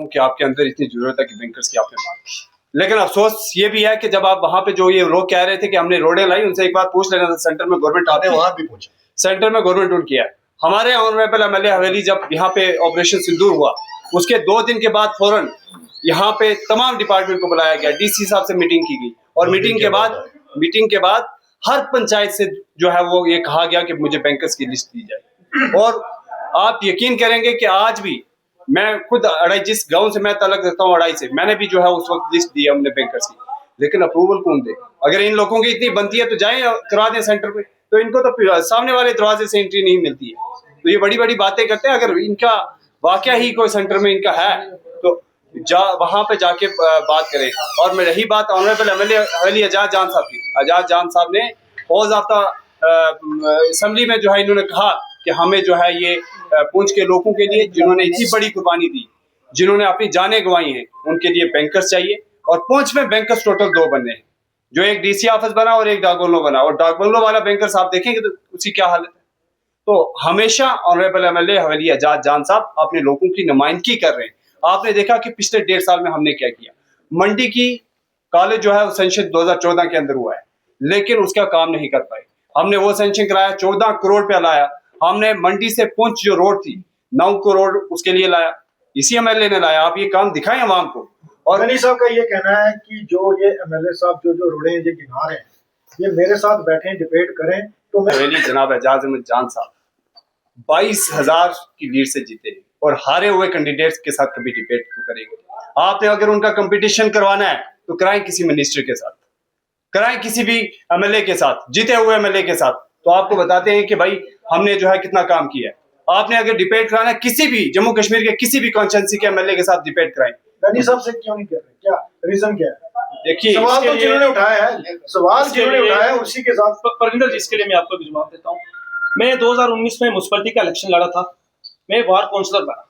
हूँ कि आपके अंदर इतनी जरूरत है कि बैंकर्स की आपने बात की, लेकिन अफसोस ये भी है कि जब आप वहां पे जो ये लोग कह रहे थे कि हमने रोडें लाई, उनसे एक बार पूछ लेना था सेंटर में गवर्नमेंट आपने वहां भी पूछा, सेंटर में गवर्नमेंट रूल किया है। हमारे ऑनरेबल एमएलए हवेली जब यहाँ पे ऑपरेशन सिंदूर हुआ, उसके 2 दिन के बाद फौरन यहाँ पे तमाम डिपार्टमेंट को बुलाया गया, डीसी साहब से मीटिंग की गई और मीटिंग के बाद हर पंचायत से जो है वो ये कहा गया कि मुझे बैंकर्स की लिस्ट दी जाए। और आप यकीन करेंगे कि आज भी मैं खुद अढ़ाई, जिस गांव से मैं तलक रखता हूँ अढ़ाई से, मैंने भी जो है उस वक्त लिस्ट दी है हमने बैंकर्स की, लेकिन अप्रूवल कौन दे? अगर इन लोगों की इतनी बनती है तो जाएं करा दें सेंटर पे, तो इनको तो सामने वाले दरवाजे से एंट्री नहीं मिलती है। तो ये बड़ी बड़ी बातें करते हैं। अगर इनका वाकया ही कोई सेंटर में इनका है तो वहां पे जाके बात करें। और मैं रही बात ऑनरेबल एमएलए हवेली एजाज जान साहब की, एजाज जान साहब ने फौज आफ्ता असेंबली में जो है इन्होंने कहा कि हमें जो है ये पुंछ के लोगों के लिए जिन्होंने इतनी बड़ी कुर्बानी दी, जिन्होंने अपनी जानें गंवाई हैं, उनके लिए बैंकर्स चाहिए। और पुंछ में बैंकर्स टोटल 2 बने हैं, जो एक डीसी ऑफिस बना और एक डाक बंगलो बना, और डाक बंगलो वाला बैंकर्स आप देखेंगे तो उसकी क्या हालत है। तो हमेशा ऑनरेबल एमएलए हवेली एजाज जान साहब अपने लोगों की नुमाइंदगी कर रहे हैं। आपने देखा कि पिछले 1.5 साल में हमने क्या किया। मंडी की कॉलेज जो है वो सेंशन 2014 के अंदर हुआ है, लेकिन उसका काम नहीं कर पाए। हमने वो सेंशन कराया, 14 करोड़ रुपया लाया। हमने मंडी से पुंछ जो रोड थी 9 करोड़ उसके लिए लाया, इसी एमएलए ने लाया। आप ये काम दिखाएं अवाम को। और गनी साहब का ये कहना है कि जो ये एमएलए साहब जो रोडे ये गिना रहे हैं, ये मेरे साथ बैठे डिबेट करें तो मैं हवेली जनाब एजाज अहमद जान साहब 22,000 की लीड से जीते हैं और हारे हुए कैंडिडेट्स के साथ कभी डिबेट क्यों करेंगे? आपने अगर उनका कंपटीशन करवाना है तो कराएं किसी मिनिस्टर के साथ, कराएं किसी भी एमएलए के साथ, जीते हुए एमएलए के साथ, तो आपको बताते हैं कि भाई हमने जो है कितना काम किया है। आपने अगर डिबेट कराना है किसी भी जम्मू कश्मीर के किसी भी कॉन्स्टिट्यूंसी के एमएलए के साथ डिबेट कराएं। गनी साहब से क्यों नहीं कर रहे? क्या रीजन क्या है? देखिए सवाल तो जिन्होंने उठाया है, सवाल जिन्होंने उठाया है उसी के साथ। परविंदर जी, इसके लिए मैं आपको जवाब देता हूँ। मैं 2019 में म्युनिसिपैलिटी का इलेक्शन लड़ा था, मैं वार्ड काउंसलर बना।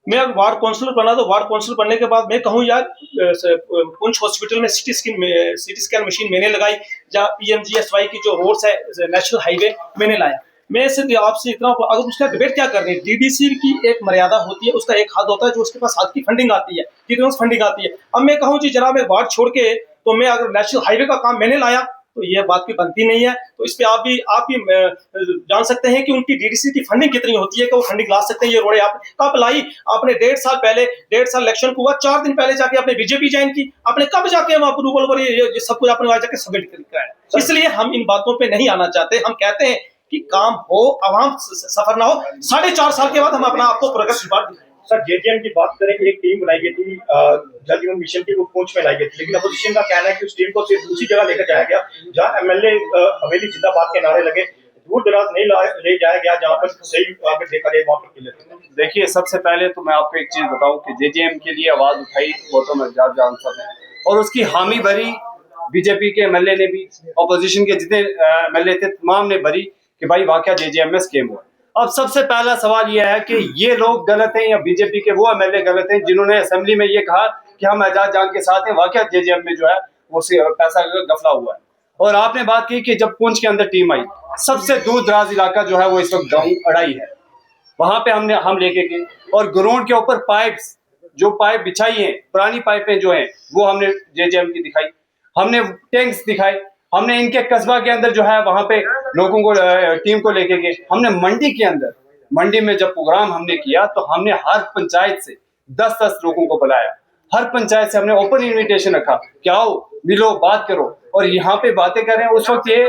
मैं वार्ड काउंसलर बना तो वार्ड काउंसलर बनने के बाद मैं कहूँ यार पुंछ हॉस्पिटल में सीटी स्कैन मशीन मैंने लगाई, जहाँ PMGSY की जो रोड्स है नेशनल हाईवे मैंने लाया। मैं सिर्फ आपसे इतना, अगर उसका डिबेट क्या कर रहे हैं, DDC की एक मर्यादा होती है, उसका एक हद होता है जो उसके पास हाथ की फंडिंग आती है, कितनी फंडिंग आती है। अब मैं कहूँ जी जनाब मैं वार्ड छोड़ के तो मैं अगर नेशनल हाईवे का काम मैंने लाया तो ये बात की बनती नहीं है। तो इस पे आप भी जान सकते हैं कि उनकी DDC की फंडिंग कितनी होती है कि वो फंडिंग ला सकते हैं। ये रोडे आप कब लाई? आपने 1.5 साल पहले, 1.5 साल इलेक्शन को हुआ, 4 दिन पहले जाके आपने बीजेपी ज्वाइन की, आपने कब जाके वहां अप्रूवल पर ये सब कुछ आपने वहां जाके सबमिट कराया। इसलिए हम इन बातों पे नहीं आना चाहते। हम कहते हैं कि काम हो, आवाम सफर ना हो। 4.5 साल के बाद हम अपना आपको प्रोग्रेस रिपोर्ट दिखाएं। सर, JJM की बात करें, एक टीम बनाई गई थी जल जीवन मिशन की, वो पुंछ में लाई गई थी, लेकिन अपोजिशन का कहना है कि उस टीम को सिर्फ दूसरी जगह लेकर जाया गया जहां एमएलए हवेली जिंदाबाद के नारे लगे, दूर दराज नहीं ले जाया गया जहां पर सही अगर देखा जाए वहां पर किले। देखिए, सबसे पहले तो मैं आपको एक चीज बताऊं कि JJM के लिए आवाज उठाई गौतम एजाज जान साहब ने, और उसकी हामी भरी बीजेपी के एमएलए ने भी, अपोजिशन के जितने एमएलए थे तमाम ने भरी कि भाई वाकया JJM में स्कैम हुआ। अब सबसे पहला सवाल यह है कि ये लोग गलत हैं या बीजेपी के वो एमएलए गलत हैं जिन्होंने असेंबली में ये कहा कि हम एजाज जान के साथ हैं, वाकया JJM में जो है वो पैसा गफला हुआ है। और आपने बात की कि जब पुंछ के अंदर टीम आई, सबसे दूर दराज इलाका जो है वो इस वक्त गाँव अड़ाई है, वहां पे हम लेके गए और ग्राउंड के ऊपर पाइप बिछाई हैं, पुरानी पाइपें जो हैं वो हमने JJM की दिखाई, हमने टैंक्स दिखाए, हमने इनके कस्बा के अंदर जो है वहां पे लोगों को टीम को लेके गए। हमने मंडी में जब प्रोग्राम हमने किया तो हमने हर पंचायत से 10-10 लोगों को बुलाया, हर पंचायत से हमने ओपन इन्विटेशन रखा कि आओ मिलो बात करो, और यहाँ पे बातें कर रहे हैं। उस वक्त ये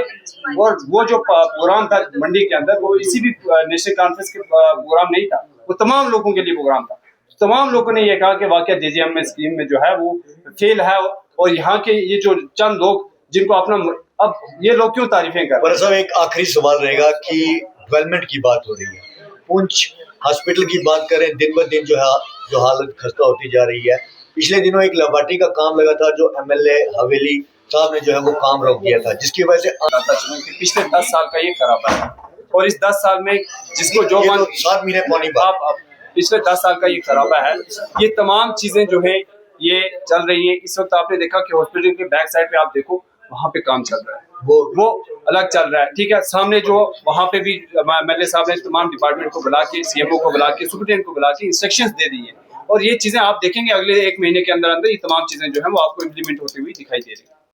और वो जो प्रोग्राम था मंडी के अंदर वो किसी भी नेशनल कॉन्फ्रेंस के प्रोग्राम नहीं था, वो तमाम लोगों के लिए प्रोग्राम था। तमाम लोगों ने ये कहा कि वाकया JJM में स्कीम में जो है वो फेल है, और यहाँ के ये जो चंद लोग जिनको अपना, अब ये लोग क्यों तारीफें कर रहे हैं? साहब, एक आखिरी सवाल रहेगा कि डेवलपमेंट की बात हो रही है, पुंछ हॉस्पिटल की बात करें, दिन ब दिन जो हालत खस्ता होती जा रही है। पिछले दिनों एक लेबोरेटरी का काम लगा था जो एमएलए हवेली साहब ने जो है वो काम रोक दिया था, जिसकी वजह से पिछले 10 साल का ये खराबा है, और इस 10 साल में जिसको जो 7 महीने पौनी बात, पिछले 10 साल का ये खराबा है। ये तमाम चीजें जो है ये चल रही है। इस वक्त आपने देखा कि हॉस्पिटल के बैक साइड पे आप देखो वहां पे काम चल रहा है, वो अलग चल रहा है, ठीक है। सामने जो वहां पे भी एमएलए साहब ने तमाम डिपार्टमेंट को बुला के, CMO को बुला के, सुप्रीटेंडेंट को बुला के इंस्ट्रक्शंस दे दी है, और ये चीजें आप देखेंगे अगले 1 महीने के अंदर अंदर ये तमाम चीजें जो है वो आपको इम्प्लीमेंट होती हुई दिखाई दे रही है।